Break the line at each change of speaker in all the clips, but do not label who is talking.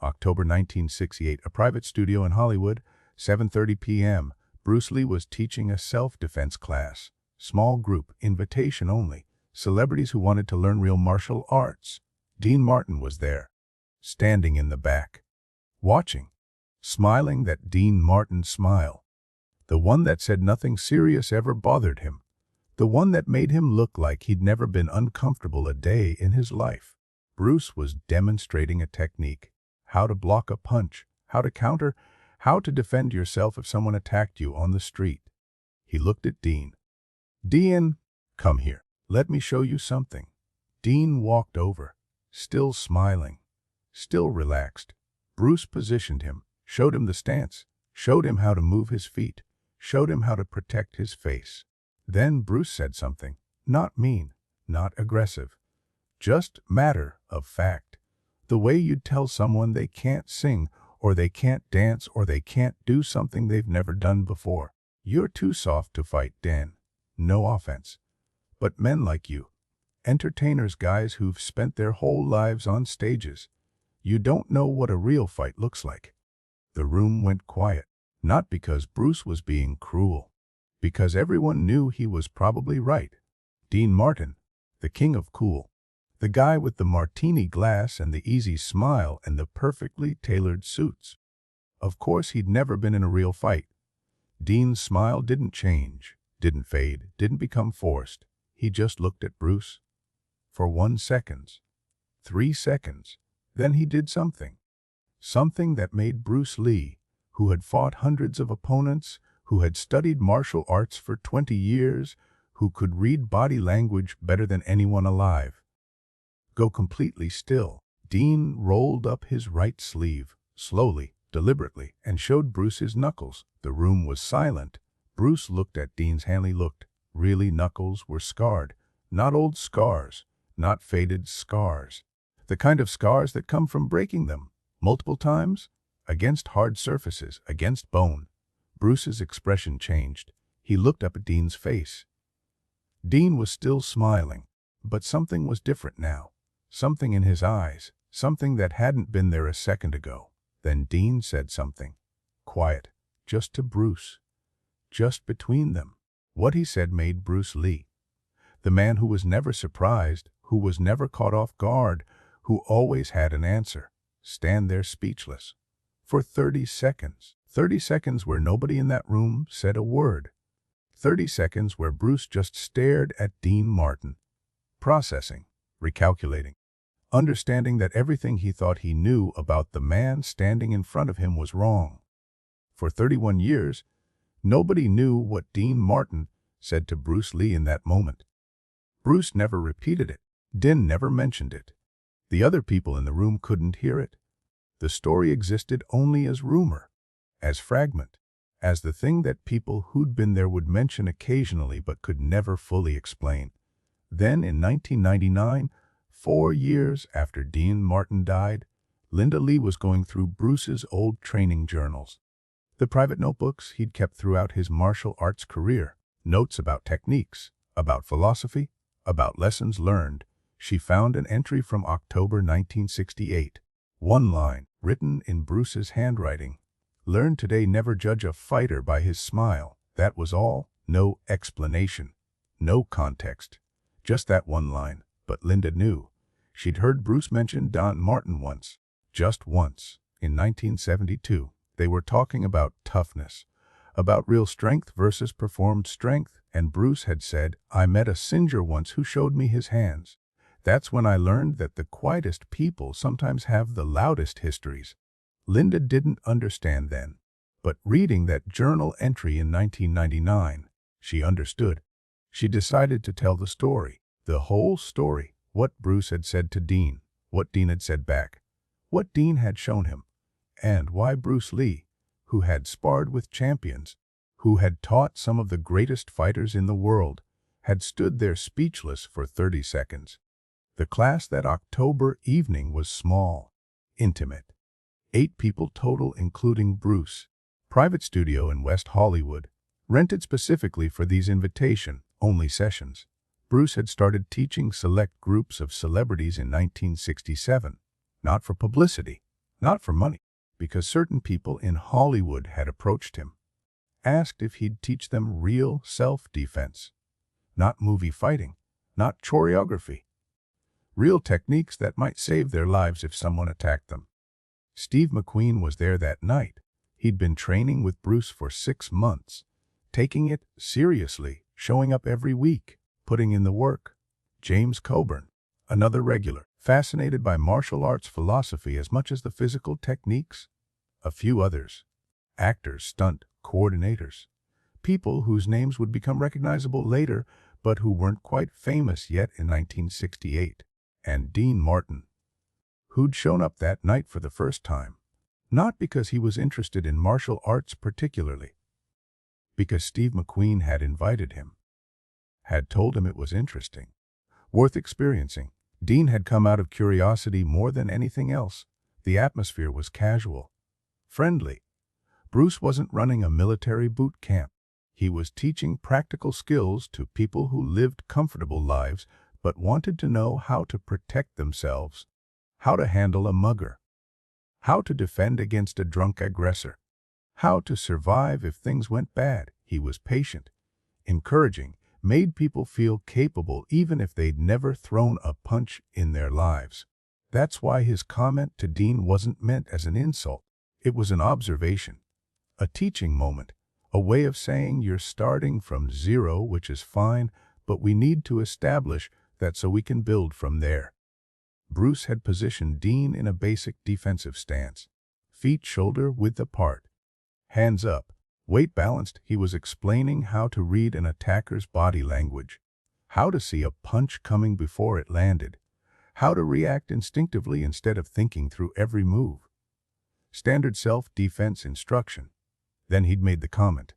October 1968, a private studio in Hollywood, 7:30 p.m. Bruce Lee was teaching a self-defense class. Small group, invitation only. Celebrities who wanted to learn real martial arts. Dean Martin was there, standing in the back, watching, smiling that Dean Martin smile. The one that said nothing serious ever bothered him. The one that made him look like he'd never been uncomfortable a day in his life. Bruce was demonstrating a technique. How to block a punch, how to counter, how to defend yourself if someone attacked you on the street. He looked at Dean. "Dean, come here. Let me show you something." Dean walked over, still smiling, still relaxed. Bruce positioned him, showed him the stance, showed him how to move his feet, showed him how to protect his face. Then Bruce said something, not mean, not aggressive, just matter of fact. The way you'd tell someone they can't sing, or they can't dance, or they can't do something they've never done before. "You're too soft to fight, Dan. No offense. But men like you, entertainers, guys who've spent their whole lives on stages, you don't know what a real fight looks like." The room went quiet, not because Bruce was being cruel, because everyone knew he was probably right. Dean Martin, the king of cool, the guy with the martini glass and the easy smile and the perfectly tailored suits. Of course, he'd never been in a real fight. Dean's smile didn't change, didn't fade, didn't become forced. He just looked at Bruce. For 1 second, 3 seconds, then he did something. Something that made Bruce Lee, who had fought hundreds of opponents, who had studied martial arts for 20 years, who could read body language better than anyone alive, go completely still. Dean rolled up his right sleeve, slowly, deliberately, and showed Bruce his knuckles. The room was silent. Bruce looked at Dean's hand. He looked. Really, knuckles were scarred. Not old scars, not faded scars. The kind of scars that come from breaking them multiple times, against hard surfaces, against bone. Bruce's expression changed. He looked up at Dean's face. Dean was still smiling, but something was different now. Something in his eyes, something that hadn't been there a second ago. Then Dean said something, quiet, just to Bruce, just between them. What he said made Bruce Lee, the man who was never surprised, who was never caught off guard, who always had an answer, stand there speechless. For 30 seconds. 30 seconds where nobody in that room said a word. 30 seconds where Bruce just stared at Dean Martin, processing, recalculating, understanding that everything he thought he knew about the man standing in front of him was wrong. For 31 years, nobody knew what Dean Martin said to Bruce Lee in that moment. Bruce never repeated it. Dean never mentioned it. The other people in the room couldn't hear it. The story existed only as rumor, as fragment, as the thing that people who'd been there would mention occasionally but could never fully explain. Then in 1999, 4 years after Dean Martin died, Linda Lee was going through Bruce's old training journals, the private notebooks he'd kept throughout his martial arts career, notes about techniques, about philosophy, about lessons learned. She found an entry from October 1968. One line, written in Bruce's handwriting. "Learn today, never judge a fighter by his smile." That was all. No explanation. No context. Just that one line. But Linda knew. She'd heard Bruce mention Dean Martin once. Just once. In 1972. They were talking about toughness. About real strength versus performed strength. And Bruce had said, "I met a singer once who showed me his hands. That's when I learned that the quietest people sometimes have the loudest histories." Linda didn't understand then, but reading that journal entry in 1999, she understood. She decided to tell the story, the whole story, what Bruce had said to Dean, what Dean had said back, what Dean had shown him, and why Bruce Lee, who had sparred with champions, who had taught some of the greatest fighters in the world, had stood there speechless for 30 seconds. The class that October evening was small, intimate. 8 people total, including Bruce. Private studio in West Hollywood, rented specifically for these invitation-only sessions. Bruce had started teaching select groups of celebrities in 1967, not for publicity, Not for money, because certain people in Hollywood had approached him, asked if he'd teach them real self-defense. Not movie fighting, not choreography. Real techniques that might save their lives if someone attacked them. Steve McQueen was there that night. He'd been training with Bruce for 6 months, taking it seriously, showing up every week, putting in the work. James Coburn, another regular, fascinated by martial arts philosophy as much as the physical techniques. A few others, actors, stunt coordinators, people whose names would become recognizable later but who weren't quite famous yet in 1968. And Dean Martin, who'd shown up that night for the first time, not because he was interested in martial arts particularly, because Steve McQueen had invited him, had told him it was interesting, worth experiencing. Dean had come out of curiosity more than anything else. The atmosphere was casual, friendly. Bruce wasn't running a military boot camp. He was teaching practical skills to people who lived comfortable lives but wanted to know how to protect themselves, how to handle a mugger, how to defend against a drunk aggressor, how to survive if things went bad. He was patient, encouraging, made people feel capable even if they'd never thrown a punch in their lives. That's why his comment to Dean wasn't meant as an insult. It was an observation, a teaching moment, a way of saying you're starting from zero, which is fine, but we need to establish that so we can build from there. Bruce had positioned Dean in a basic defensive stance, feet shoulder-width apart, hands up, weight balanced. He was explaining how to read an attacker's body language, how to see a punch coming before it landed, how to react instinctively instead of thinking through every move. Standard self-defense instruction. Then he'd made the comment,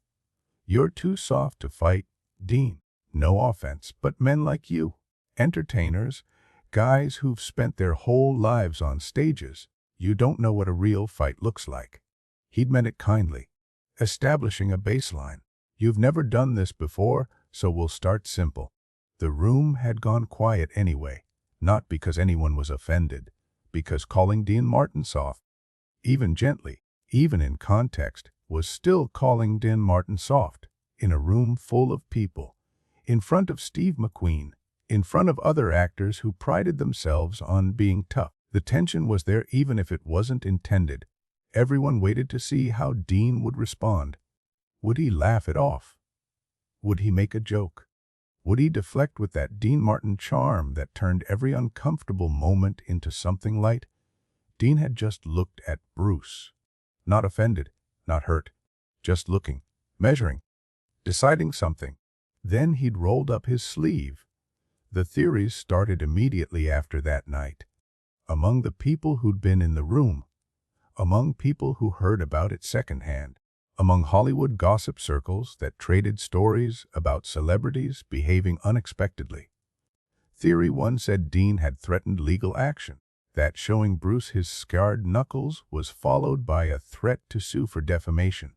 "You're too soft to fight, Dean. No offense, but men like you, entertainers, guys who've spent their whole lives on stages, you don't know what a real fight looks like." He'd meant it kindly, establishing a baseline. "You've never done this before, so we'll start simple." The room had gone quiet anyway, not because anyone was offended, because calling Dean Martin soft, even gently, even in context, was still calling Dean Martin soft, in a room full of people, in front of Steve McQueen, in front of other actors who prided themselves on being tough. The tension was there even if it wasn't intended. Everyone waited to see how Dean would respond. Would he laugh it off? Would he make a joke? Would he deflect with that Dean Martin charm that turned every uncomfortable moment into something light? Dean had just looked at Bruce. Not offended, not hurt, just looking, measuring, deciding something. Then he'd rolled up his sleeve. The theories started immediately after that night. Among the people who'd been in the room, among people who heard about it secondhand, among Hollywood gossip circles that traded stories about celebrities behaving unexpectedly. Theory 1 said Dean had threatened legal action, that showing Bruce his scarred knuckles was followed by a threat to sue for defamation,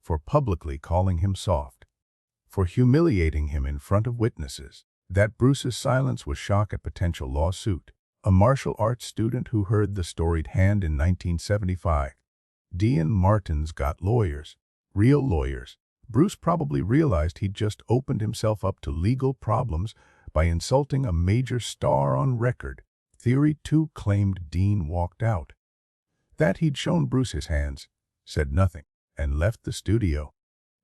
for publicly calling him soft, for humiliating him in front of witnesses. That Bruce's silence was shock at potential lawsuit. A martial arts student who heard the storied hand in 1975. Dean Martin's got lawyers, real lawyers. Bruce probably realized he'd just opened himself up to legal problems by insulting a major star on record. Theory 2 claimed Dean walked out. That he'd shown Bruce his hands, said nothing, and left the studio.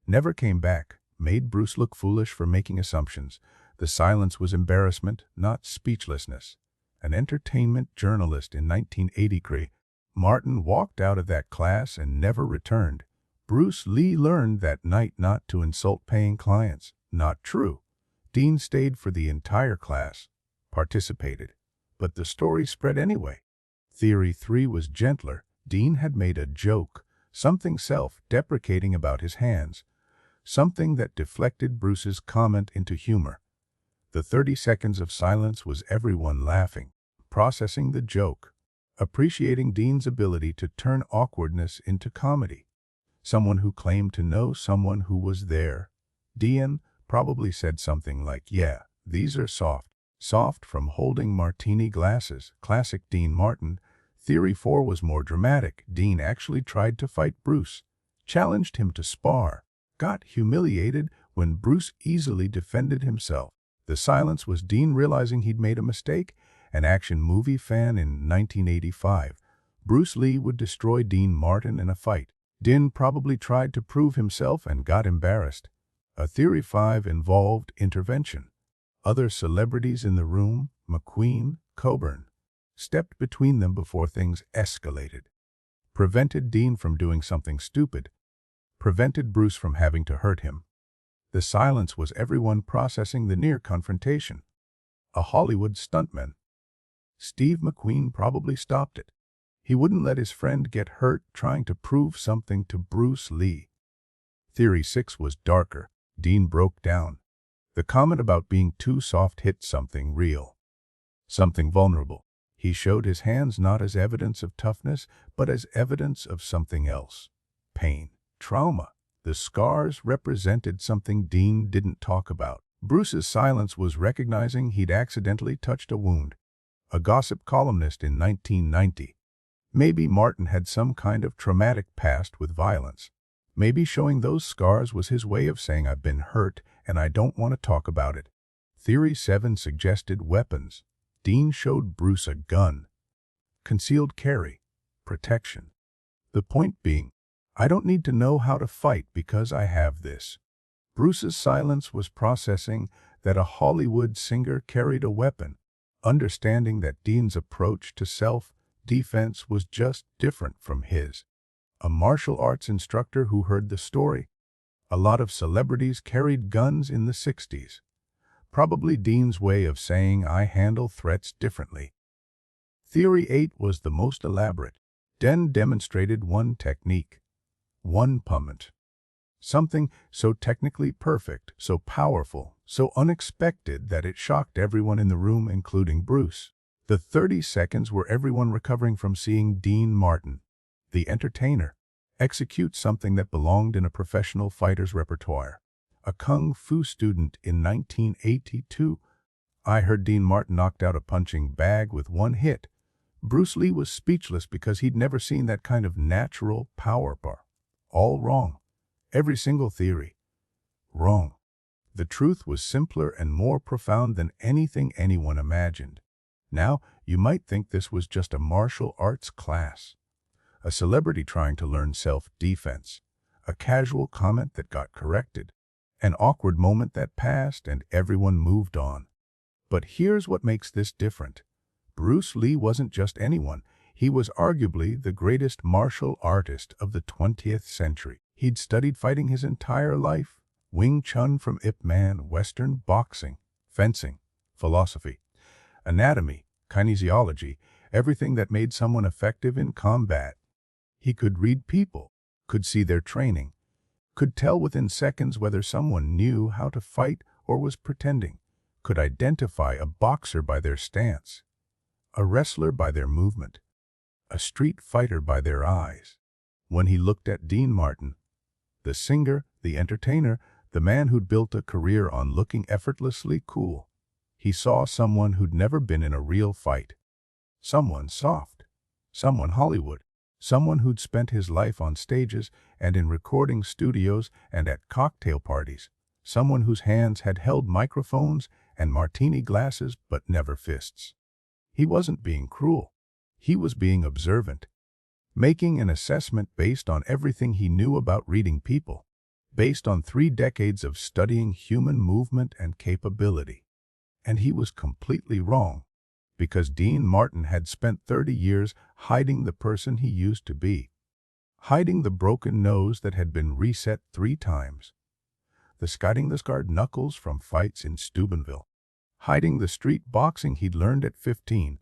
Never came back, made Bruce look foolish for making assumptions. The silence was embarrassment, not speechlessness. An entertainment journalist in 1983, Martin walked out of that class and never returned. Bruce Lee learned that night not to insult paying clients. Not true. Dean stayed for the entire class, participated, but the story spread anyway. Theory 3 was gentler. Dean had made a joke, something self-deprecating about his hands, something that deflected Bruce's comment into humor. The 30 seconds of silence was everyone laughing, processing the joke, appreciating Dean's ability to turn awkwardness into comedy. Someone who claimed to know someone who was there. Dean probably said something like, "Yeah, these are soft." Soft from holding martini glasses. Classic Dean Martin. Theory 4 was more dramatic. Dean actually tried to fight Bruce, challenged him to spar, got humiliated when Bruce easily defended himself. The silence was Dean realizing he'd made a mistake. An action movie fan in 1985, Bruce Lee would destroy Dean Martin in a fight. Dean probably tried to prove himself and got embarrassed. A Theory 5 involved intervention. Other celebrities in the room, McQueen, Coburn, stepped between them before things escalated. Prevented Dean from doing something stupid. Prevented Bruce from having to hurt him. The silence was everyone processing the near confrontation. A Hollywood stuntman. Steve McQueen probably stopped it. He wouldn't let his friend get hurt trying to prove something to Bruce Lee. Theory 6 was darker. Dean broke down. The comment about being too soft hit something real, something vulnerable. He showed his hands not as evidence of toughness, but as evidence of something else. Pain, trauma. The scars represented something Dean didn't talk about. Bruce's silence was recognizing he'd accidentally touched a wound. A gossip columnist in 1990. Maybe Martin had some kind of traumatic past with violence. Maybe showing those scars was his way of saying, I've been hurt and I don't want to talk about it. Theory 7 suggested weapons. Dean showed Bruce a gun. Concealed carry. Protection. The point being, I don't need to know how to fight because I have this. Bruce's silence was processing that a Hollywood singer carried a weapon, understanding that Dean's approach to self-defense was just different from his. A martial arts instructor who heard the story. A lot of celebrities carried guns in the 60s. Probably Dean's way of saying, I handle threats differently. Theory 8 was the most elaborate. Dean demonstrated one technique. One pummel. Something so technically perfect, so powerful, so unexpected that it shocked everyone in the room, including Bruce. The 30 seconds were everyone recovering from seeing Dean Martin, the entertainer, execute something that belonged in a professional fighter's repertoire. A kung fu student in 1982. I heard Dean Martin knocked out a punching bag with one hit. Bruce Lee was speechless because he'd never seen that kind of natural power. All wrong. Every single theory. Wrong. The truth was simpler and more profound than anything anyone imagined. Now, you might think this was just a martial arts class. A celebrity trying to learn self-defense. A casual comment that got corrected. An awkward moment that passed and everyone moved on. But here's what makes this different. Bruce Lee wasn't just anyone. He was arguably the greatest martial artist of the 20th century. He'd studied fighting his entire life. Wing Chun from Ip Man, Western boxing, fencing, philosophy, anatomy, kinesiology, everything that made someone effective in combat. He could read people, could see their training, could tell within seconds whether someone knew how to fight or was pretending, could identify a boxer by their stance, a wrestler by their movement, a street fighter by their eyes. When he looked at Dean Martin, the singer, the entertainer, the man who'd built a career on looking effortlessly cool, he saw someone who'd never been in a real fight. Someone soft. Someone Hollywood. Someone who'd spent his life on stages and in recording studios and at cocktail parties. Someone whose hands had held microphones and martini glasses but never fists. He wasn't being cruel. He was being observant, making an assessment based on everything he knew about reading people, based on 3 decades of studying human movement and capability. And he was completely wrong, because Dean Martin had spent 30 years hiding the person he used to be, hiding the broken nose that had been reset 3 times, hiding the scarred knuckles from fights in Steubenville, hiding the street boxing he'd learned at 15,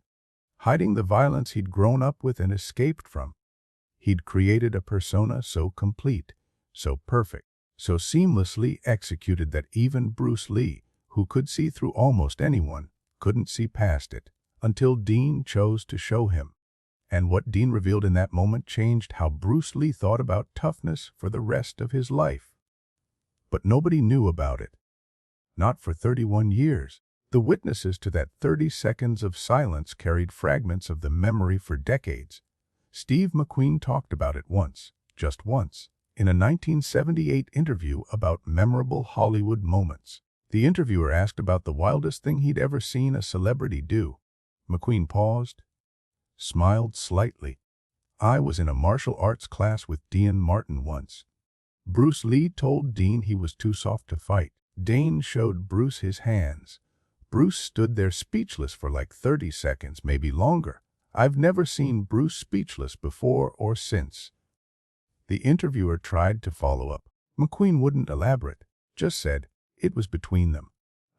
hiding the violence he'd grown up with and escaped from. He'd created a persona so complete, so perfect, so seamlessly executed that even Bruce Lee, who could see through almost anyone, couldn't see past it, until Dean chose to show him. And what Dean revealed in that moment changed how Bruce Lee thought about toughness for the rest of his life. But nobody knew about it. Not for 31 years. The witnesses to that 30 seconds of silence carried fragments of the memory for decades. Steve McQueen talked about it once, just once, in a 1978 interview about memorable Hollywood moments. The interviewer asked about the wildest thing he'd ever seen a celebrity do. McQueen paused, smiled slightly. "I was in a martial arts class with Dean Martin once. Bruce Lee told Dean he was too soft to fight. Dean showed Bruce his hands. Bruce stood there speechless for like 30 seconds, maybe longer. I've never seen Bruce speechless before or since." The interviewer tried to follow up. McQueen wouldn't elaborate, just said, "It was between them.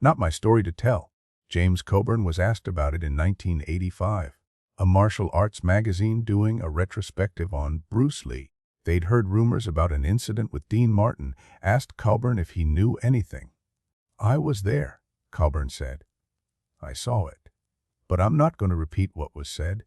Not my story to tell." James Coburn was asked about it in 1985. A martial arts magazine doing a retrospective on Bruce Lee. They'd heard rumors about an incident with Dean Martin, asked Coburn if he knew anything. "I was there," Coburn said. "I saw it. But I'm not going to repeat what was said.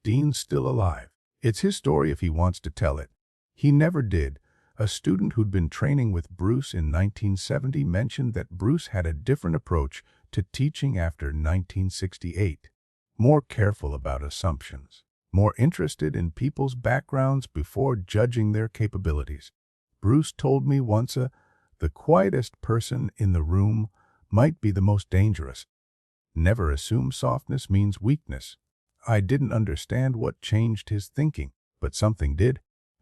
Dean's still alive. It's his story if he wants to tell it." He never did. A student who'd been training with Bruce in 1970 mentioned that Bruce had a different approach to teaching after 1968. More careful about assumptions. More interested in people's backgrounds before judging their capabilities. Bruce told me once the quietest person in the room might be the most dangerous. Never assume softness means weakness. I didn't understand what changed his thinking, but something did.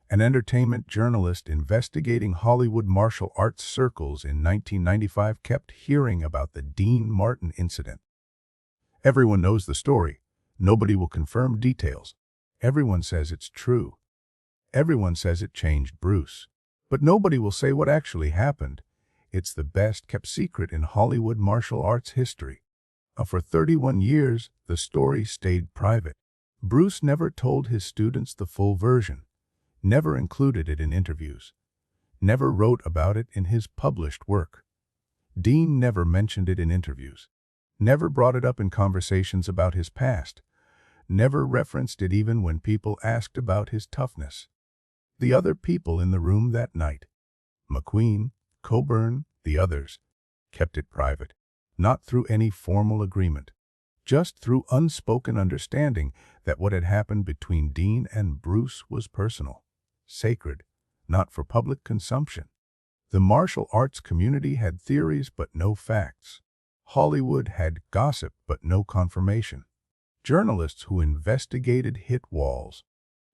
An entertainment journalist investigating Hollywood martial arts circles in 1995 kept hearing about the Dean Martin incident. Everyone knows the story. Nobody will confirm details. Everyone says it's true. Everyone says it changed Bruce. But nobody will say what actually happened. It's the best kept secret in Hollywood martial arts history. For 31 years, the story stayed private. Bruce never told his students the full version. Never included it in interviews. Never wrote about it in his published work. Dean never mentioned it in interviews. Never brought it up in conversations about his past. Never referenced it even when people asked about his toughness. The other people in the room that night, McQueen, Coburn, the others, kept it private. Not through any formal agreement. Just through unspoken understanding that what had happened between Dean and Bruce was personal. Sacred, not for public consumption. The martial arts community had theories but no facts. Hollywood had gossip but no confirmation. Journalists who investigated hit walls.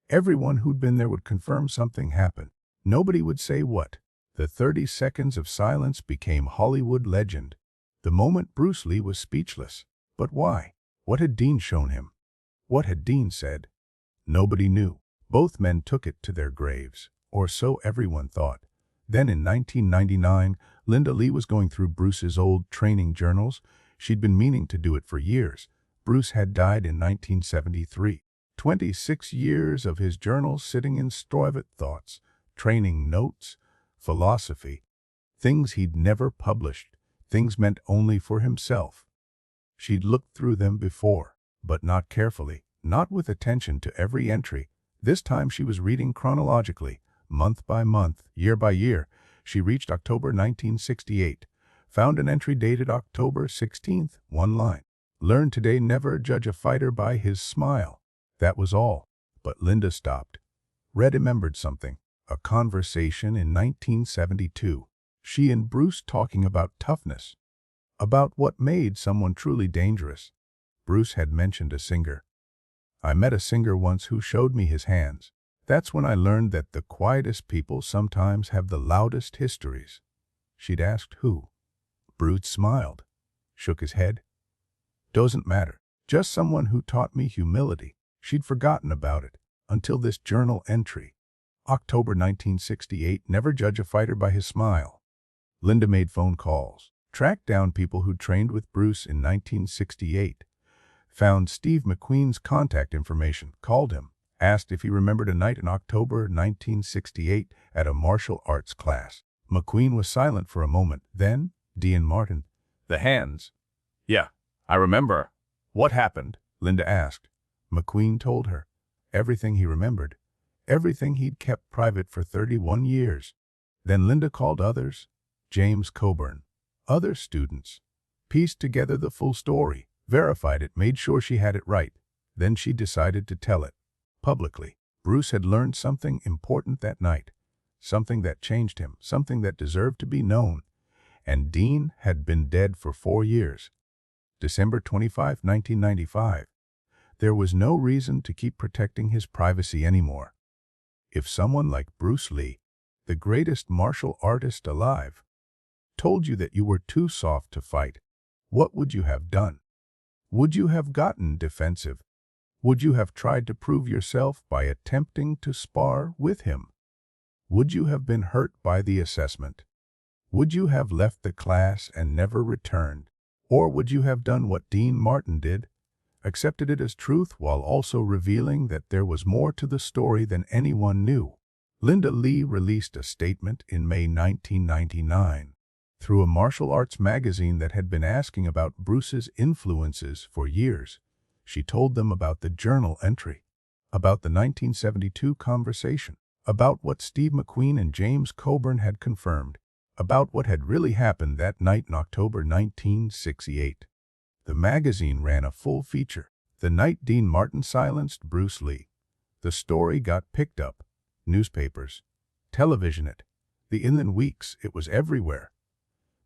Everyone who'd been there would confirm something happened. Nobody would say what. The 30 seconds of silence became Hollywood legend. The moment Bruce Lee was speechless. But why? What had Dean shown him? What had Dean said? Nobody knew. Both men took it to their graves, or so everyone thought. Then in 1999, Linda Lee was going through Bruce's old training journals. She'd been meaning to do it for years. Bruce had died in 1973. 26 years of his journals sitting in private thoughts, training notes, philosophy, things he'd never published, things meant only for himself. She'd looked through them before, but not carefully, not with attention to every entry. This time she was reading chronologically, month by month, year by year. She reached October 1968, found an entry dated October 16th, one line. "Learn today, never judge a fighter by his smile." That was all. But Linda stopped. Remembered something. A conversation in 1972. She and Bruce talking about toughness. About what made someone truly dangerous. Bruce had mentioned a singer. "I met a singer once who showed me his hands. That's when I learned that the quietest people sometimes have the loudest histories." She'd asked who. Bruce smiled, shook his head. "Doesn't matter. Just someone who taught me humility." She'd forgotten about it until this journal entry. October 1968, never judge a fighter by his smile. Linda made phone calls, tracked down people who'd trained with Bruce in 1968, found Steve McQueen's contact information, called him, asked if he remembered a night in October 1968 at a martial arts class. McQueen was silent for a moment. Then, Dean Martin. "The hands." "Yeah, I remember. What happened?" Linda asked. McQueen told her. Everything he remembered. Everything he'd kept private for 31 years. Then Linda called others. James Coburn. Other students. pieced together the full story, verified it, made sure she had it right. Then she decided to tell it publicly. Bruce had learned something important that night, something that changed him, something that deserved to be known. And Dean had been dead for 4 years. December 25, 1995. There was no reason to keep protecting his privacy anymore. If someone like Bruce Lee, the greatest martial artist alive, told you that you were too soft to fight, what would you have done? Would you have gotten defensive? Would you have tried to prove yourself by attempting to spar with him? Would you have been hurt by the assessment? Would you have left the class and never returned? Or would you have done what Dean Martin did, accepted it as truth while also revealing that there was more to the story than anyone knew? Linda Lee released a statement in May 1999 through a martial arts magazine that had been asking about Bruce's influences for years. She told them about the journal entry, about the 1972 conversation, about what Steve McQueen and James Coburn had confirmed, about what had really happened that night in October 1968. The magazine ran a full feature, "The Night Dean Martin Silenced Bruce Lee." The story got picked up. Newspapers, television, the Inland Weeks, it was everywhere.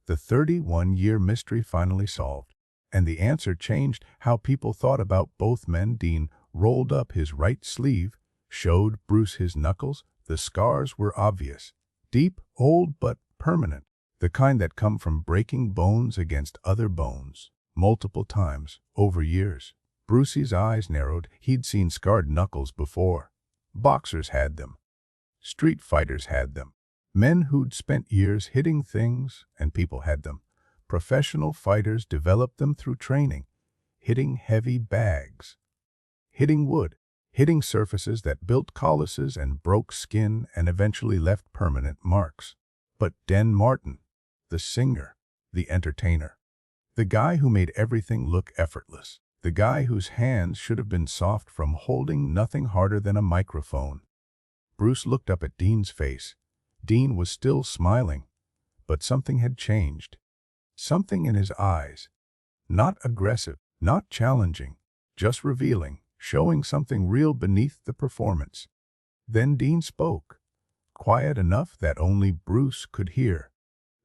The 31-year mystery finally solved, and the answer changed how people thought about both men. Dean rolled up his right sleeve, showed Bruce his knuckles. The scars were obvious, deep, old, but permanent, the kind that come from breaking bones against other bones, multiple times, over years. Bruce's eyes narrowed. He'd seen scarred knuckles before. Boxers had them. Street fighters had them. Men who'd spent years hitting things, and people had them. Professional fighters developed them through training, hitting heavy bags, hitting wood, hitting surfaces that built calluses and broke skin and eventually left permanent marks. But Dean Martin, the singer, the entertainer, the guy who made everything look effortless, the guy whose hands should have been soft from holding nothing harder than a microphone. Bruce looked up at Dean's face. Dean was still smiling, but something had changed. Something in his eyes. Not aggressive, not challenging, just revealing, showing something real beneath the performance. Then Dean spoke, quiet enough that only Bruce could hear.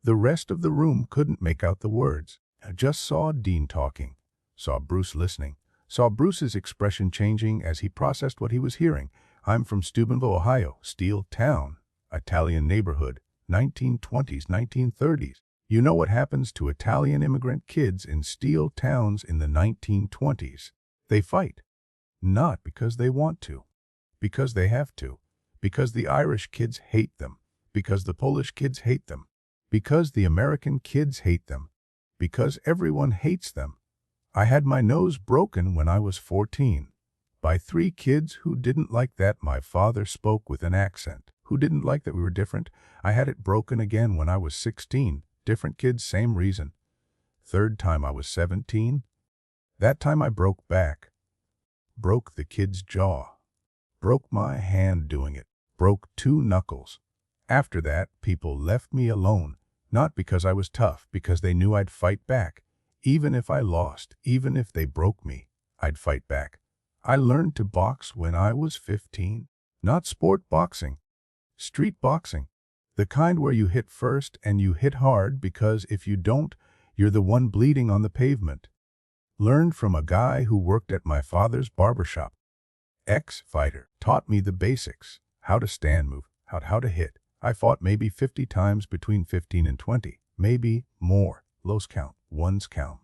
The rest of the room couldn't make out the words. Just saw Dean talking, saw Bruce listening, saw Bruce's expression changing as he processed what he was hearing. "I'm from Steubenville, Ohio, Steel Town, Italian neighborhood, 1920s, 1930s. You know what happens to Italian immigrant kids in steel towns in the 1920s? They fight. Not because they want to, because they have to, because the Irish kids hate them, because the Polish kids hate them, because the American kids hate them, because everyone hates them. I had my nose broken when I was 14. By 3 kids who didn't like that my father spoke with an accent, who didn't like that we were different. I had it broken again when I was 16. Different kids, same reason. 3rd time I was 17. That time I broke back. Broke the kid's jaw. Broke my hand doing it. Broke 2 knuckles. After that, people left me alone. Not because I was tough, because they knew I'd fight back. Even if I lost, even if they broke me, I'd fight back. I learned to box when I was 15. Not sport boxing. Street boxing. The kind where you hit first and you hit hard because if you don't, you're the one bleeding on the pavement. Learned from a guy who worked at my father's barbershop. Ex-fighter. Taught me the basics. How to stand move. How to hit. I fought maybe 50 times between 15 and 20. Maybe more. Lost count. Ones count.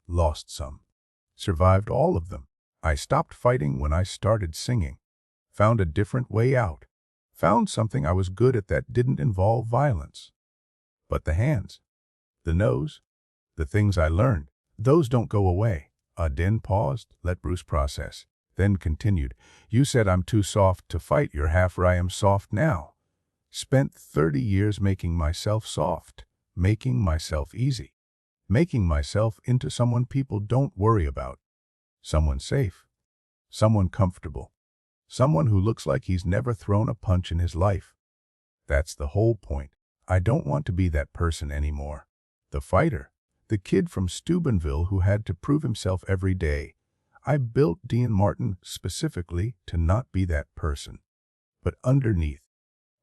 Lost some. Survived all of them. I stopped fighting when I started singing. Found a different way out. Found something I was good at that didn't involve violence. But the hands, the nose, the things I learned, those don't go away. Dean paused, let Bruce process, then continued. You said I'm too soft to fight. You're half right. I am soft now. Spent 30 years making myself soft, making myself easy, making myself into someone people don't worry about. Someone safe, someone comfortable, someone who looks like he's never thrown a punch in his life. That's the whole point. I don't want to be that person anymore. The fighter, The kid from Steubenville who had to prove himself every day. I built Dean Martin specifically to not be that person. But underneath,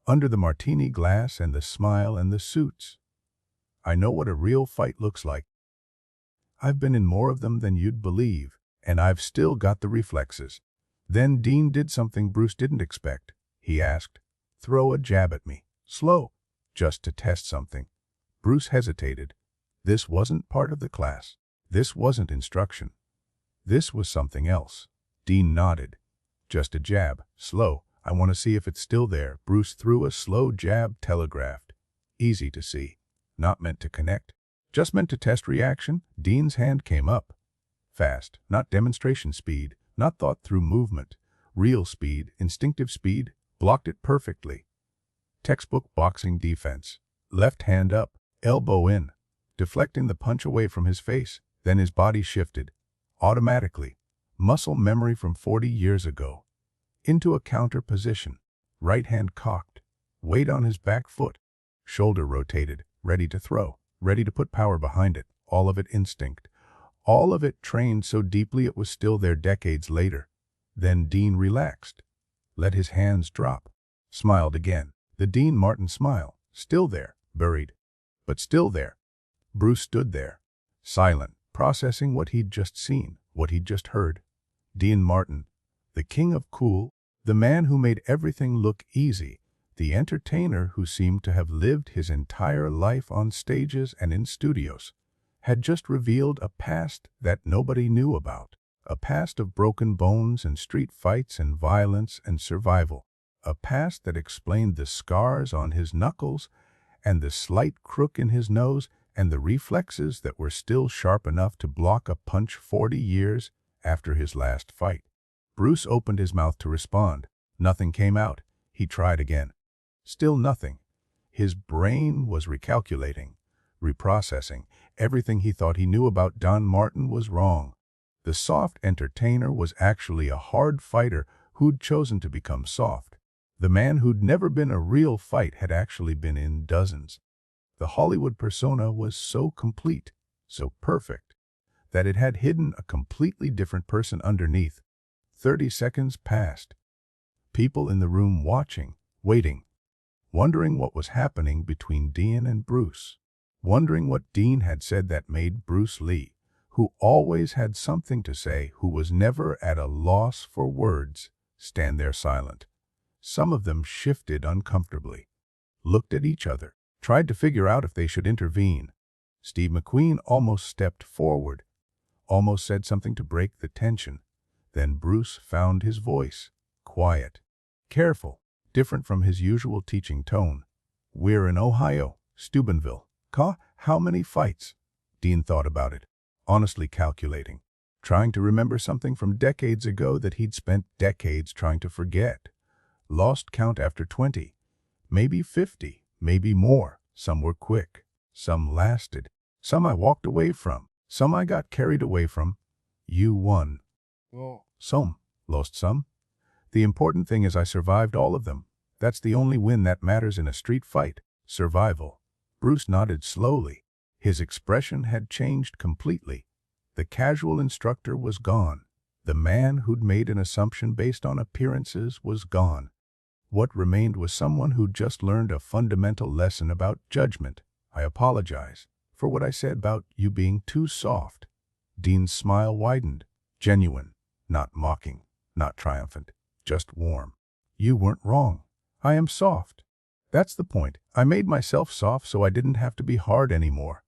under the martini glass and the smile and the suits, I know what a real fight looks like. I've been in more of them than you'd believe, and I've still got the reflexes. Then Dean did something Bruce didn't expect. He asked, "Throw a jab at me, slow, just to test something." Bruce hesitated. This wasn't part of the class. This wasn't instruction. This was something else. Dean nodded. "Just a jab, slow. I want to see if it's still there." Bruce threw a slow jab, telegraphed. Easy to see. Not meant to connect. Just meant to test reaction. Dean's hand came up. Fast, not demonstration speed, not thought-through movement. Real speed, instinctive speed, blocked it perfectly. Textbook boxing defense. Left hand up, elbow in, deflecting the punch away from his face. Then his body shifted. Automatically. Muscle memory from 40 years ago. Into a counter position. Right hand cocked. Weight on his back foot. Shoulder rotated, ready to throw, ready to put power behind it. All of it instinct. All of it trained so deeply it was still there decades later. Then Dean relaxed. Let his hands drop. Smiled again. The Dean Martin smile. Still there, buried. But still there. Bruce stood there. Silent, processing what he'd just seen, what he'd just heard. Dean Martin, the king of cool, the man who made everything look easy, the entertainer who seemed to have lived his entire life on stages and in studios, had just revealed a past that nobody knew about. A past of broken bones and street fights and violence and survival. A past that explained the scars on his knuckles and the slight crook in his nose and the reflexes that were still sharp enough to block a punch 40 years after his last fight. Bruce opened his mouth to respond. Nothing came out. He tried again. Still nothing. His brain was recalculating, reprocessing. Everything he thought he knew about Dean Martin was wrong. The soft entertainer was actually a hard fighter who'd chosen to become soft. The man who'd never been a real fight had actually been in dozens. The Hollywood persona was so complete, so perfect, that it had hidden a completely different person underneath. 30 seconds passed. People in the room watching, waiting, wondering what was happening between Dean and Bruce. Wondering what Dean had said that made Bruce Lee, who always had something to say, who was never at a loss for words, stand there silent. Some of them shifted uncomfortably, looked at each other, tried to figure out if they should intervene. Steve McQueen almost stepped forward, almost said something to break the tension. Then Bruce found his voice, quiet, careful, different from his usual teaching tone. "We're in Ohio, Steubenville. How many fights?" Dean thought about it, honestly calculating, trying to remember something from decades ago that he'd spent decades trying to forget. Lost count after 20, maybe 50, maybe more. Some were quick, some lasted, some I walked away from, some I got carried away from. You won. Some, lost some. The important thing is I survived all of them. That's the only win that matters in a street fight, survival. Bruce nodded slowly. His expression had changed completely. The casual instructor was gone. The man who'd made an assumption based on appearances was gone. What remained was someone who'd just learned a fundamental lesson about judgment. "I apologize for what I said about you being too soft." Dean's smile widened. Genuine, not mocking, not triumphant, just warm. "You weren't wrong. I am soft. That's the point. I made myself soft so I didn't have to be hard anymore.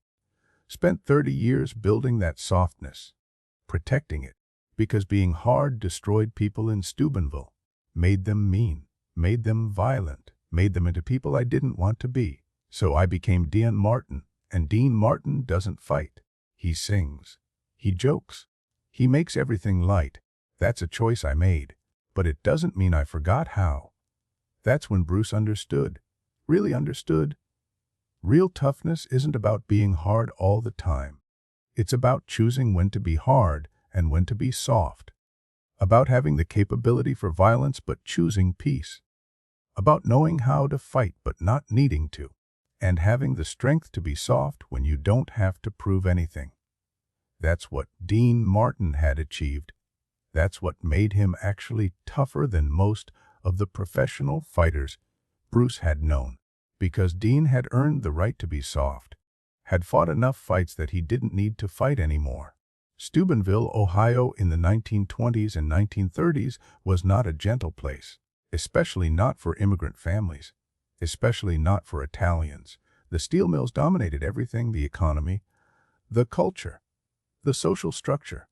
Spent 30 years building that softness, protecting it, because being hard destroyed people in Steubenville, made them mean, made them violent, made them into people I didn't want to be. So I became Dean Martin, and Dean Martin doesn't fight. He sings. He jokes. He makes everything light. That's a choice I made, but it doesn't mean I forgot how." That's when Bruce understood, really understood. Real toughness isn't about being hard all the time. It's about choosing when to be hard and when to be soft. About having the capability for violence but choosing peace. About knowing how to fight but not needing to. and having the strength to be soft when you don't have to prove anything. That's what Dean Martin had achieved. That's what made him actually tougher than most of the professional fighters Bruce had known. Because Dean had earned the right to be soft, had fought enough fights that he didn't need to fight anymore. Steubenville, Ohio in the 1920s and 1930s was not a gentle place, especially not for immigrant families, especially not for Italians. The steel mills dominated everything: the economy, the culture, the social structure,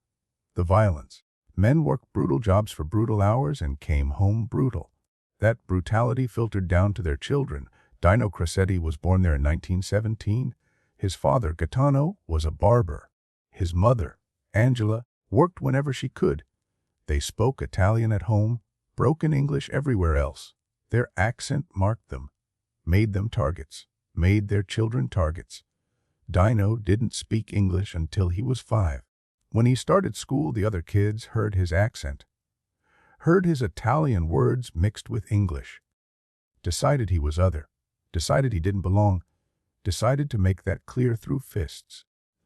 the violence. Men worked brutal jobs for brutal hours and came home brutal. That brutality filtered down to their children. Dino Crosetti was born there in 1917. His father, Gaetano, was a barber. His mother, Angela, worked whenever she could. They spoke Italian at home, broken English everywhere else. Their accent marked them, made them targets, made their children targets. Dino didn't speak English until he was 5. When he started school, the other kids heard his accent, heard his Italian words mixed with English, decided he was other, decided he didn't belong, decided to make that clear through fists.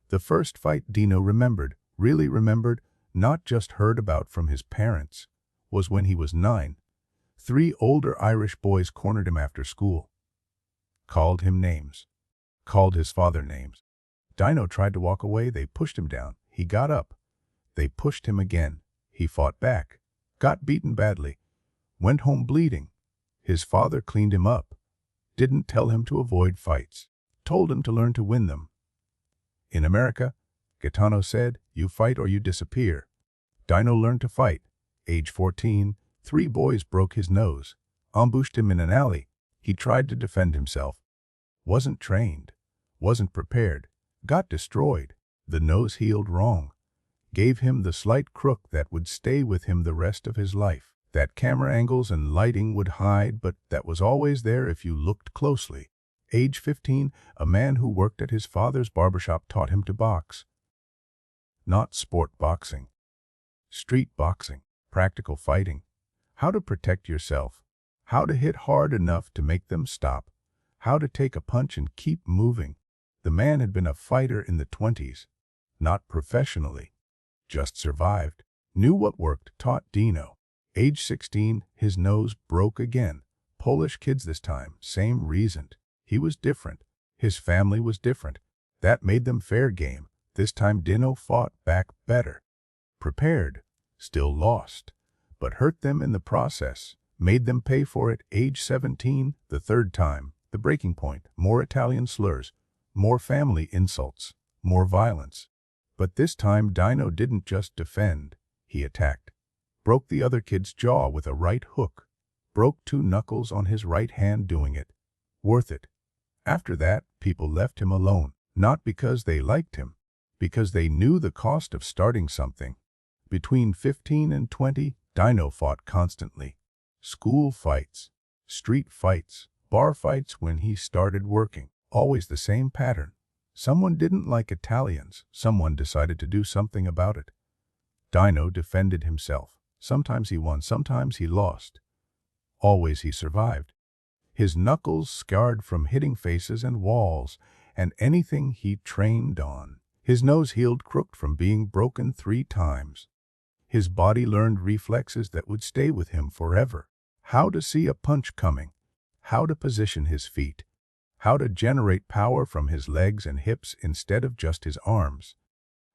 The first fight Dino remembered, really remembered, not just heard about from his parents, was when he was 9. 3 older Irish boys cornered him after school, called him names, called his father names. Dino tried to walk away. They pushed him down. He got up. They pushed him again. He fought back, got beaten badly, went home bleeding. His father cleaned him up, didn't tell him to avoid fights, told him to learn to win them. In America, Gaetano said, "You fight or you disappear." Dino learned to fight. Age 14, 3 boys broke his nose, ambushed him in an alley. He tried to defend himself. Wasn't trained, wasn't prepared, got destroyed. The nose healed wrong, gave him the slight crook that would stay with him the rest of his life. That camera angles and lighting would hide, but that was always there if you looked closely. Age 15, a man who worked at his father's barbershop taught him to box. Not sport boxing, street boxing, practical fighting. How to protect yourself, how to hit hard enough to make them stop, how to take a punch and keep moving. The man had been a fighter in the 20s, not professionally, just survived, knew what worked, taught Dino. Age 16, his nose broke again. Polish kids this time, same reason. He was different. His family was different. That made them fair game. This time Dino fought back better. Prepared, still lost, but hurt them in the process, made them pay for it. Age 17, the third time, the breaking point, more Italian slurs, more family insults, more violence. But this time Dino didn't just defend, he attacked. Broke the other kid's jaw with a right hook, broke 2 knuckles on his right hand doing it. Worth it. After that, people left him alone, not because they liked him, because they knew the cost of starting something. Between 15 and 20, Dino fought constantly. School fights, street fights, bar fights. When he started working, always the same pattern. Someone didn't like Italians. Someone decided to do something about it. Dino defended himself. Sometimes he won, sometimes he lost. Always he survived. His knuckles scarred from hitting faces and walls and anything he trained on. His nose healed crooked from being broken 3 times. His body learned reflexes that would stay with him forever. How to see a punch coming, how to position his feet, how to generate power from his legs and hips instead of just his arms,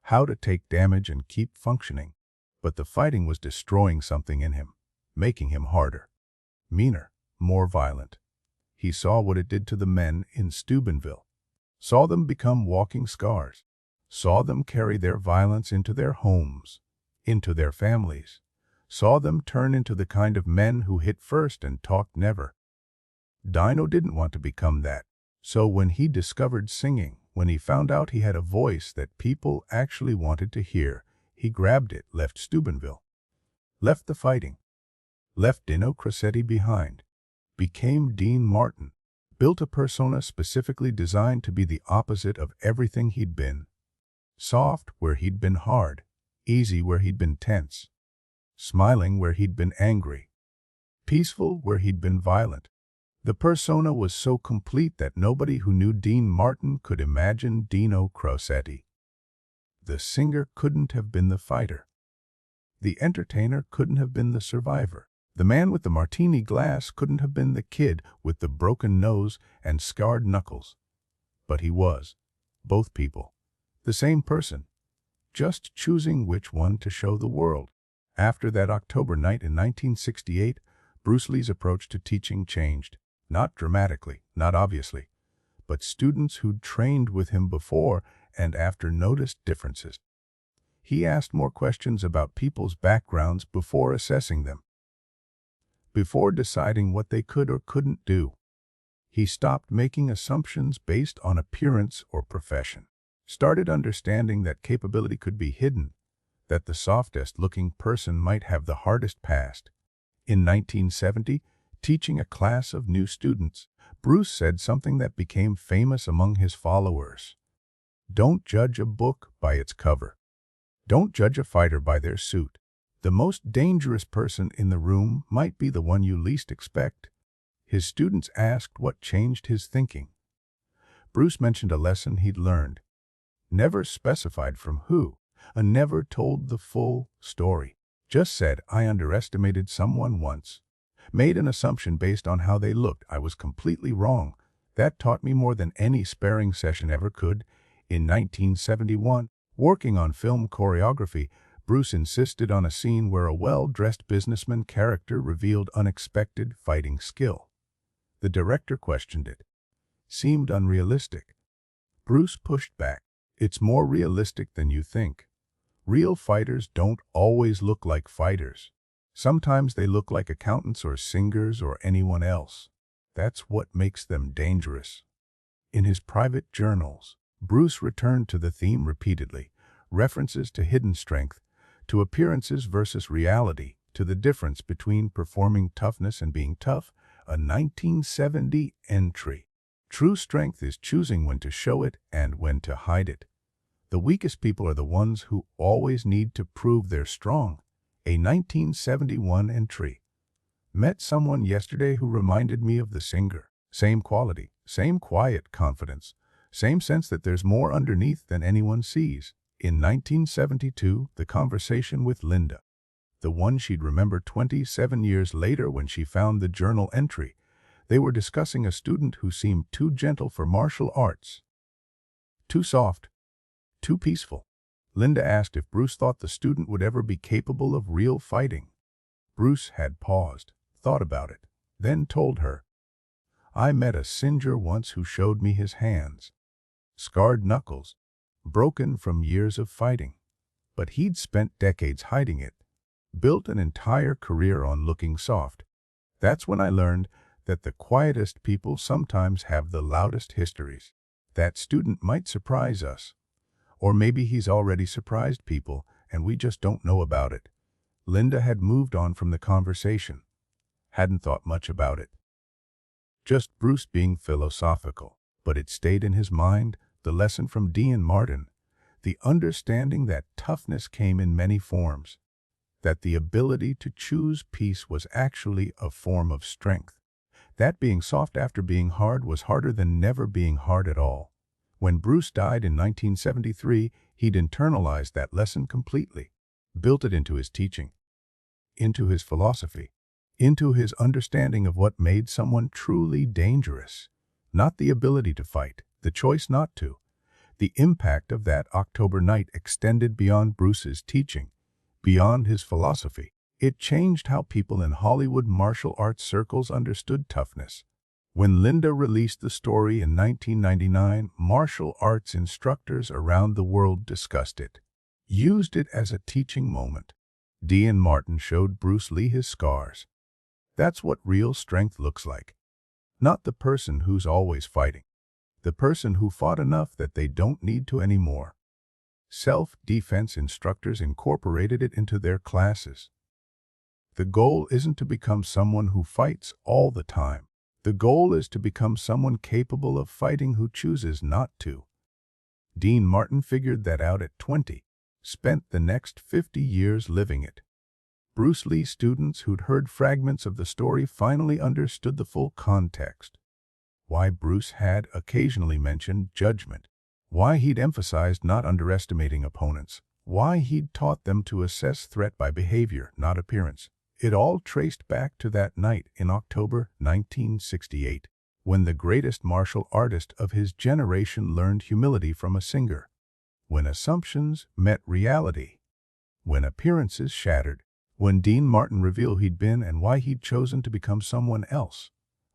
how to take damage and keep functioning. But the fighting was destroying something in him, making him harder, meaner, more violent. He saw what it did to the men in Steubenville, saw them become walking scars, saw them carry their violence into their homes, into their families, saw them turn into the kind of men who hit first and talked never. Dino didn't want to become that. So when he discovered singing, when he found out he had a voice that people actually wanted to hear, he grabbed it, left Steubenville, left the fighting, left Dino Crosetti behind, became Dean Martin, built a persona specifically designed to be the opposite of everything he'd been. Soft where he'd been hard, easy where he'd been tense, smiling where he'd been angry, peaceful where he'd been violent. The persona was so complete that nobody who knew Dean Martin could imagine Dino Crosetti. The singer couldn't have been the fighter. The entertainer couldn't have been the survivor. The man with the martini glass couldn't have been the kid with the broken nose and scarred knuckles. But he was. Both people. The same person. Just choosing which one to show the world. After that October night in 1968, Bruce Lee's approach to teaching changed. Not dramatically, not obviously, but students who'd trained with him before and after noticed differences. He asked more questions about people's backgrounds before assessing them. Before deciding what they could or couldn't do, he stopped making assumptions based on appearance or profession. Started understanding that capability could be hidden, that the softest-looking person might have the hardest past. In 1970, teaching a class of new students, Bruce said something that became famous among his followers. Don't judge a book by its cover. Don't judge a fighter by their suit. The most dangerous person in the room might be the one you least expect. His students asked what changed his thinking. Bruce mentioned a lesson he'd learned. Never specified from who, and never told the full story. Just said, I underestimated someone once. Made an assumption based on how they looked. I was completely wrong. That taught me more than any sparring session ever could. In 1971, working on film choreography, Bruce insisted on a scene where a well-dressed businessman character revealed unexpected fighting skill. The director questioned it. Seemed unrealistic. Bruce pushed back. It's more realistic than you think. Real fighters don't always look like fighters. Sometimes they look like accountants or singers or anyone else. That's what makes them dangerous. In his private journals, Bruce returned to the theme repeatedly, references to hidden strength, to appearances versus reality, to the difference between performing toughness and being tough, a 1970 entry. True strength is choosing when to show it and when to hide it. The weakest people are the ones who always need to prove they're strong. A 1971 entry. Met someone yesterday who reminded me of the singer. Same quality, same quiet confidence, same sense that there's more underneath than anyone sees. In 1972, the conversation with Linda. The one she'd remember 27 years later when she found the journal entry. They were discussing a student who seemed too gentle for martial arts. Too soft. Too peaceful. Linda asked if Bruce thought the student would ever be capable of real fighting. Bruce had paused, thought about it, then told her, I met a singer once who showed me his hands. Scarred knuckles, broken from years of fighting. But he'd spent decades hiding it. Built an entire career on looking soft. That's when I learned that the quietest people sometimes have the loudest histories. That student might surprise us. Or maybe he's already surprised people and we just don't know about it. Linda had moved on from the conversation. Hadn't thought much about it. Just Bruce being philosophical. But it stayed in his mind, the lesson from Dean Martin. The understanding that toughness came in many forms. That the ability to choose peace was actually a form of strength. That being soft after being hard was harder than never being hard at all. When Bruce died in 1973, he'd internalized that lesson completely, built it into his teaching, into his philosophy, into his understanding of what made someone truly dangerous. Not the ability to fight, the choice not to. The impact of that October night extended beyond Bruce's teaching, beyond his philosophy. It changed how people in Hollywood martial arts circles understood toughness. When Linda released the story in 1999, martial arts instructors around the world discussed it, used it as a teaching moment. Dean Martin showed Bruce Lee his scars. That's what real strength looks like. Not the person who's always fighting. The person who fought enough that they don't need to anymore. Self-defense instructors incorporated it into their classes. The goal isn't to become someone who fights all the time. The goal is to become someone capable of fighting who chooses not to. Dean Martin figured that out at 20, spent the next 50 years living it. Bruce Lee students who'd heard fragments of the story finally understood the full context. Why Bruce had occasionally mentioned judgment. Why he'd emphasized not underestimating opponents. Why he'd taught them to assess threat by behavior, not appearance. It all traced back to that night in October 1968, when the greatest martial artist of his generation learned humility from a singer. When assumptions met reality. When appearances shattered. When Dean Martin revealed he'd been and why he'd chosen to become someone else.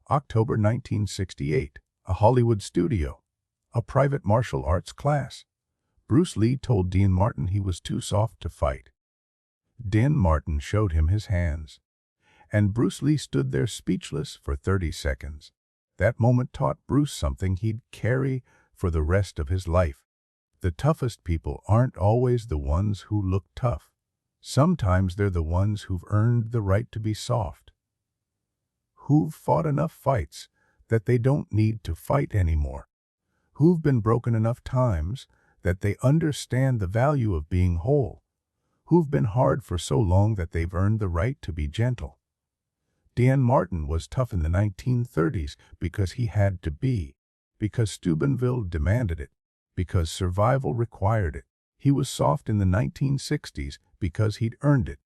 October 1968, a Hollywood studio. A private martial arts class. Bruce Lee told Dean Martin he was too soft to fight. Dean Martin showed him his hands. And Bruce Lee stood there speechless for 30 seconds. That moment taught Bruce something he'd carry for the rest of his life. The toughest people aren't always the ones who look tough. Sometimes they're the ones who've earned the right to be soft. Who've fought enough fights that they don't need to fight anymore. Who've been broken enough times that they understand the value of being whole. Who've been hard for so long that they've earned the right to be gentle. Dean Martin was tough in the 1930s because he had to be, because Steubenville demanded it, because survival required it. He was soft in the 1960s because he'd earned it,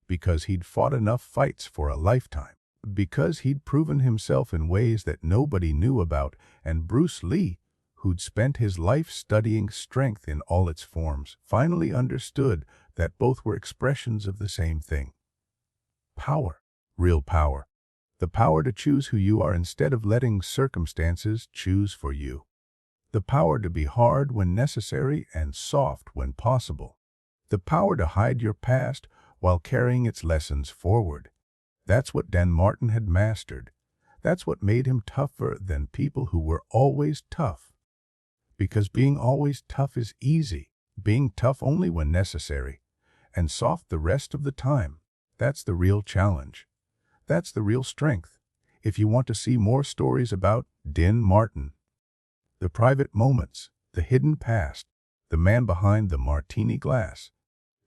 because he'd fought enough fights for a lifetime, because he'd proven himself in ways that nobody knew about, and Bruce Lee, who'd spent his life studying strength in all its forms, finally understood that both were expressions of the same thing. Power. Real power. The power to choose who you are instead of letting circumstances choose for you. The power to be hard when necessary and soft when possible. The power to hide your past while carrying its lessons forward. That's what Dean Martin had mastered. That's what made him tougher than people who were always tough. Because being always tough is easy. Being tough only when necessary, and soft the rest of the time, that's the real challenge. That's the real strength. If you want to see more stories about Dean Martin, the private moments, the hidden past, the man behind the martini glass,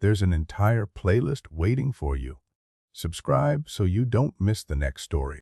there's an entire playlist waiting for you. Subscribe so you don't miss the next story.